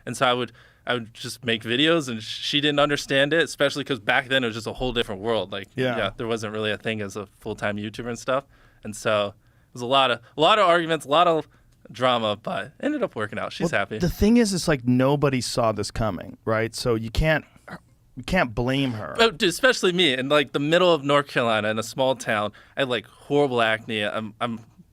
And so I would just make videos, and she didn't understand it, especially because back then it was just a whole different world. Like, there wasn't really a thing as a full-time YouTuber and stuff. And so it was a lot of arguments, a lot of drama, but it ended up working out. She's happy. The thing is, it's like nobody saw this coming, right? So you can't blame her. Oh, dude, especially me in like the middle of North Carolina in a small town. I had like horrible acne. I'm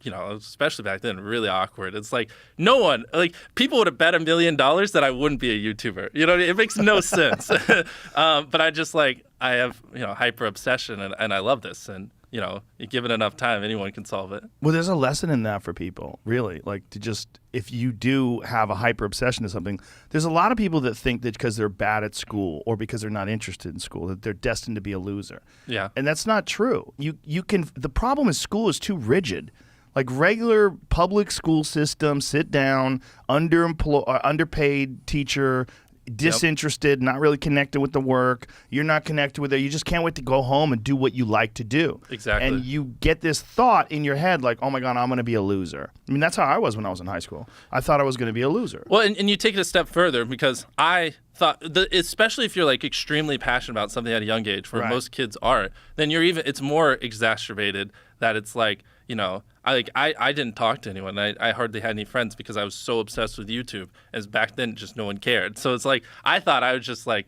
especially back then, really awkward. It's like no one, like people would have bet $1 million that I wouldn't be a YouTuber. You know, it makes no sense. But I just like, I have, hyper obsession and I love this. And, you give it enough time, anyone can solve it. Well, there's a lesson in that for people, really. Like to just, if you do have a hyper obsession to something, there's a lot of people that think that because they're bad at school or because they're not interested in school, that they're destined to be a loser. Yeah. And that's not true. The problem is school is too rigid. Like regular public school system, sit down, underpaid teacher, disinterested, not really connected with the work. You're not connected with it. You just can't wait to go home and do what you like to do. Exactly. And you get this thought in your head like, oh my God, I'm going to be a loser. I mean, that's how I was when I was in high school. I thought I was going to be a loser. Well, and you take it a step further because I thought, especially if you're like extremely passionate about something at a young age, where most kids aren't, then it's more exacerbated that it's like, I didn't talk to anyone. I hardly had any friends because I was so obsessed with YouTube. As back then, just no one cared. So it's like I thought I was just like,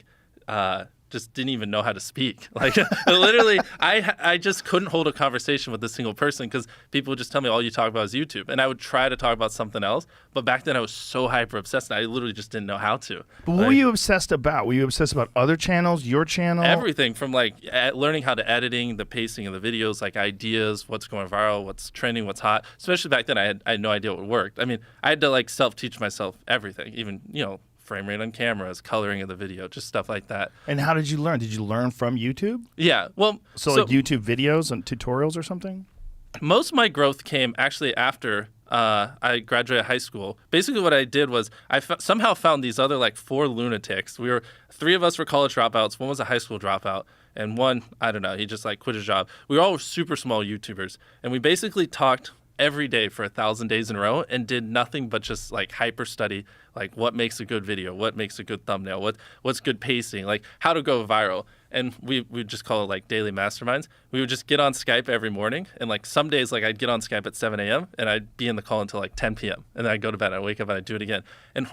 just didn't even know how to speak. Like literally, I just couldn't hold a conversation with a single person because people would just tell me all you talk about is YouTube, and I would try to talk about something else. But back then, I was so hyper obsessed, and I literally just didn't know how to. But what were you obsessed about? Were you obsessed about other channels, your channel? Everything from like learning how to editing, the pacing of the videos, like ideas, what's going viral, what's trending, what's hot. Especially back then, I had no idea what worked. I mean, I had to like self-teach myself everything, even frame rate on cameras, coloring of the video, just stuff like that. And how did you learn? Did you learn from YouTube? Yeah, well, so like YouTube videos and tutorials or something? Most of my growth came actually after I graduated high school. Basically what I did was I somehow found these other like 4 lunatics. 3 of us were college dropouts, 1 was a high school dropout, and 1, I don't know, he just like quit his job. We were all super small YouTubers, and we basically talked every day for 1,000 days in a row and did nothing but just like hyper study, like what makes a good video, what makes a good thumbnail, what's good pacing, like how to go viral. And we just call it like daily masterminds. We would just get on Skype every morning, and like some days like I'd get on Skype at 7 a.m. and I'd be in the call until like 10 p.m. and then I'd go to bed, I'd wake up and I'd do it again. And